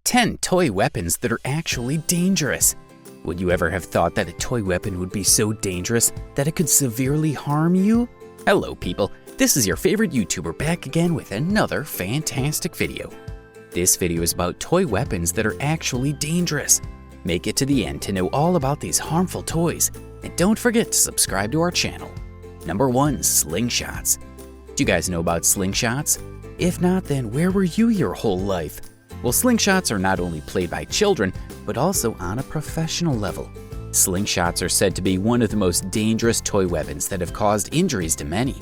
10 toy weapons that are actually dangerous. Would you ever have thought that a toy weapon would be so dangerous that it could severely harm you? Hello people, this is your favorite YouTuber back again with another fantastic video. This video is about toy weapons that are actually dangerous. Make it to the end to know all about these harmful toys, and don't forget to subscribe to our channel. Number 1. Slingshots. Do you guys know about slingshots? If not, then where were you your whole life? Well, slingshots are not only played by children, but also on a professional level. Slingshots are said to be one of the most dangerous toy weapons that have caused injuries to many.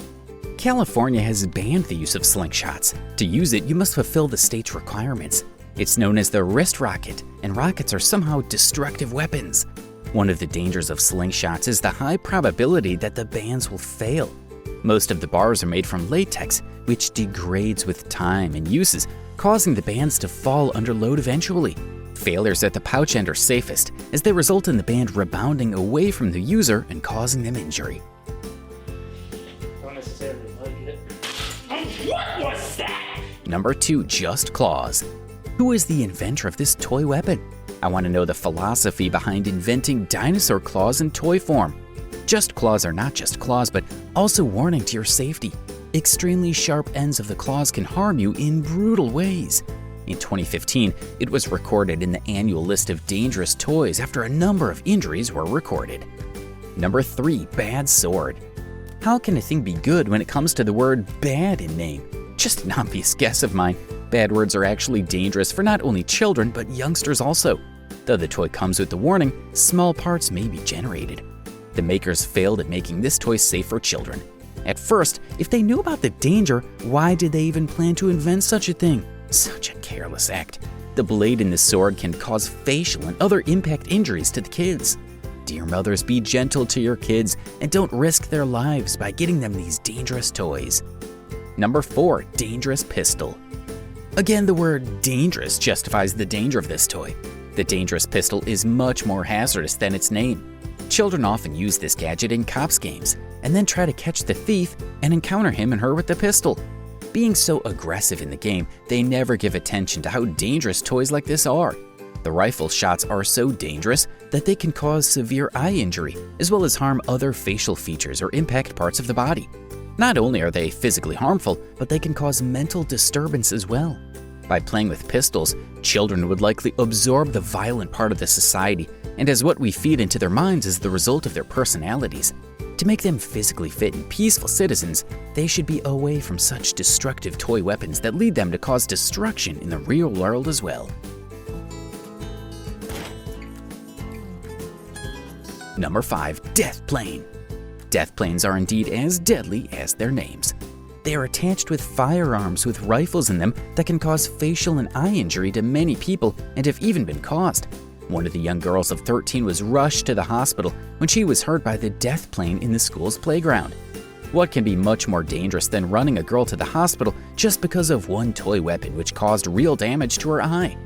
California has banned the use of slingshots. To use it, you must fulfill the state's requirements. It's known as the wrist rocket, and rockets are somehow destructive weapons. One of the dangers of slingshots is the high probability that the bands will fail. Most of the bars are made from latex, which degrades with time and uses, causing the bands to fall under load eventually. Failures at the pouch end are safest, as they result in the band rebounding away from the user and causing them injury. Don't necessarily like it. What was that? Number 2. Just Claws. Who is the inventor of this toy weapon? I want to know the philosophy behind inventing dinosaur claws in toy form. Just Claws are not just claws, but also warning to your safety. Extremely sharp ends of the claws can harm you in brutal ways. In 2015, it was recorded in the annual list of dangerous toys after a number of injuries were recorded. Number 3. Bad Sword. How can a thing be good when it comes to the word bad in name? Just an obvious guess of mine. Bad words are actually dangerous for not only children, but youngsters also. Though the toy comes with the warning, small parts may be generated. The makers failed at making this toy safe for children. At first, if they knew about the danger, why did they even plan to invent such a thing? Such a careless act. The blade in the sword can cause facial and other impact injuries to the kids. Dear mothers, be gentle to your kids and don't risk their lives by getting them these dangerous toys. Number 4. Dangerous Pistol. Again, the word dangerous justifies the danger of this toy. The dangerous pistol is much more hazardous than its name. Children often use this gadget in cops games and then try to catch the thief and encounter him and her with the pistol. Being so aggressive in the game, they never give attention to how dangerous toys like this are. The rifle shots are so dangerous that they can cause severe eye injury, as well as harm other facial features or impact parts of the body. Not only are they physically harmful, but they can cause mental disturbance as well. By playing with pistols, children would likely absorb the violent part of the society, and as what we feed into their minds is the result of their personalities. To make them physically fit and peaceful citizens, they should be away from such destructive toy weapons that lead them to cause destruction in the real world as well. Number 5. Death Plane. Death planes are indeed as deadly as their names. They are attached with firearms with rifles in them that can cause facial and eye injury to many people and have even been caused. One of the young girls of 13 was rushed to the hospital when she was hurt by the death plane in the school's playground. What can be much more dangerous than running a girl to the hospital just because of one toy weapon which caused real damage to her eye?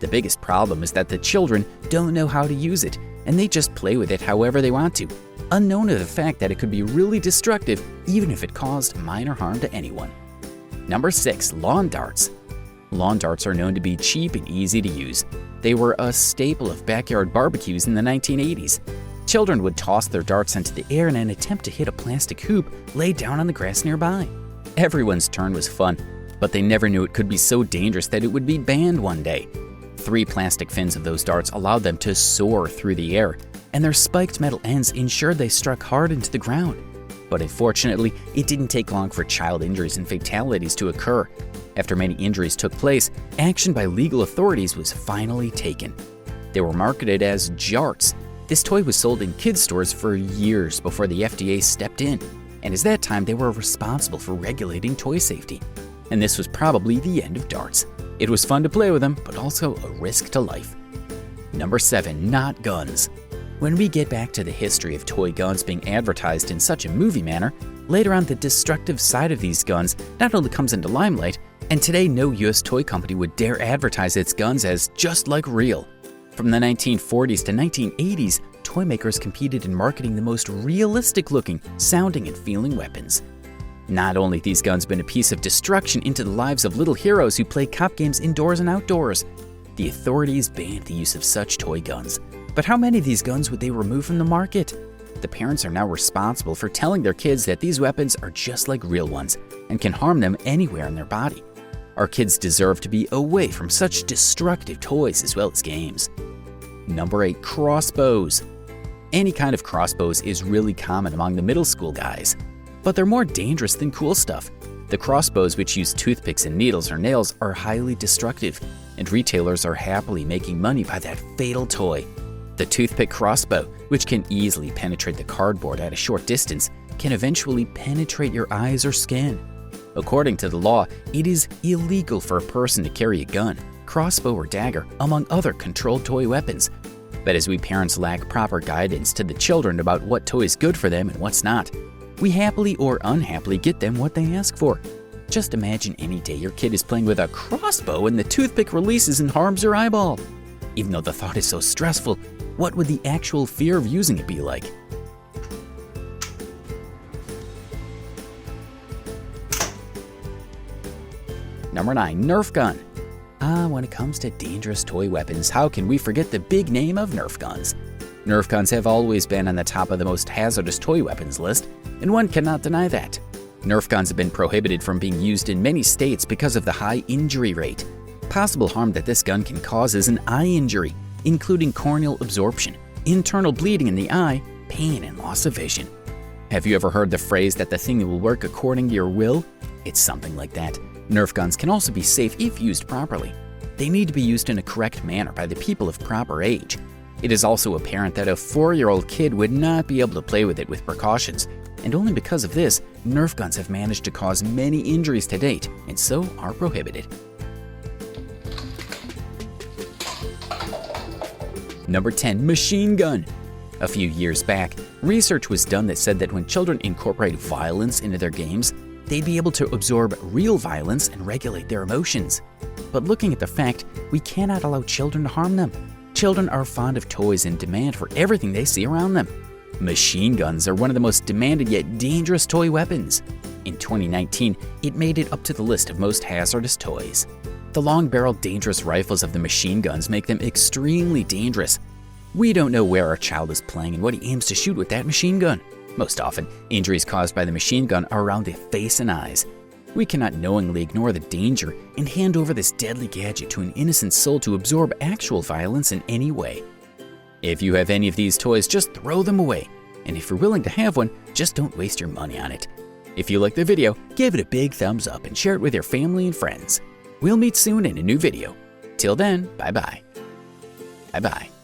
The biggest problem is that the children don't know how to use it, and they just play with it however they want to, unknown of the fact that it could be really destructive even if it caused minor harm to anyone. Number 6. Lawn darts. Lawn darts are known to be cheap and easy to use. They were a staple of backyard barbecues in the 1980s. Children would toss their darts into the air in an attempt to hit a plastic hoop laid down on the grass nearby. Everyone's turn was fun, but they never knew it could be so dangerous that it would be banned one day. 3 plastic fins of those darts allowed them to soar through the air, and their spiked metal ends ensured they struck hard into the ground. But unfortunately, it didn't take long for child injuries and fatalities to occur. After many injuries took place, action by legal authorities was finally taken. They were marketed as jarts. This toy was sold in kids' stores for years before the FDA stepped in, and at that time they were responsible for regulating toy safety. And this was probably the end of darts. It was fun to play with them, but also a risk to life. Number 7. Not guns. When we get back to the history of toy guns being advertised in such a movie manner, later on the destructive side of these guns not only comes into limelight, and today no US toy company would dare advertise its guns as just like real. From the 1940s to 1980s, toy makers competed in marketing the most realistic looking, sounding and feeling weapons. Not only these guns been a piece of destruction into the lives of little heroes who play cop games indoors and outdoors, The authorities banned the use of such toy guns. But how many of these guns would they remove from the market? The parents are now responsible for telling their kids that these weapons are just like real ones and can harm them anywhere in their body. Our kids deserve to be away from such destructive toys as well as games. Number 8. Crossbows. Any kind of crossbows is really common among the middle school guys, but they're more dangerous than cool stuff. The crossbows, which use toothpicks and needles or nails, are highly destructive, and retailers are happily making money by that fatal toy. The toothpick crossbow, which can easily penetrate the cardboard at a short distance, can eventually penetrate your eyes or skin. According to the law, it is illegal for a person to carry a gun, crossbow, or dagger, among other controlled toy weapons. But as we parents lack proper guidance to the children about what toy is good for them and what's not, we happily or unhappily get them what they ask for. Just imagine any day your kid is playing with a crossbow and the toothpick releases and harms your eyeball. Even though the thought is so stressful, what would the actual fear of using it be like? Number 9. Nerf Gun. When it comes to dangerous toy weapons, how can we forget the big name of Nerf guns? Nerf guns have always been on the top of the most hazardous toy weapons list, and one cannot deny that. Nerf guns have been prohibited from being used in many states because of the high injury rate. Possible harm that this gun can cause is an eye injury, including corneal absorption, internal bleeding in the eye, pain, and loss of vision. Have you ever heard the phrase that the thing will work according to your will? It's something like that. Nerf guns can also be safe if used properly. They need to be used in a correct manner by the people of proper age. It is also apparent that a 4-year-old kid would not be able to play with it with precautions, and only because of this, Nerf guns have managed to cause many injuries to date, and so are prohibited. Number 10. Machine gun. A few years back, research was done that said that when children incorporate violence into their games, they'd be able to absorb real violence and regulate their emotions. But looking at the fact, we cannot allow children to harm them. Children are fond of toys and demand for everything they see around them. Machine guns are one of the most demanded yet dangerous toy weapons. In 2019, it made it up to the list of most hazardous toys. The long-barreled dangerous rifles of the machine guns make them extremely dangerous. We don't know where our child is playing and what he aims to shoot with that machine gun. Most often, injuries caused by the machine gun are around the face and eyes. We cannot knowingly ignore the danger and hand over this deadly gadget to an innocent soul to absorb actual violence in any way. If you have any of these toys, just throw them away. And if you're willing to have one, just don't waste your money on it. If you liked the video, give it a big thumbs up and share it with your family and friends. We'll meet soon in a new video. Till then, bye-bye. Bye-bye.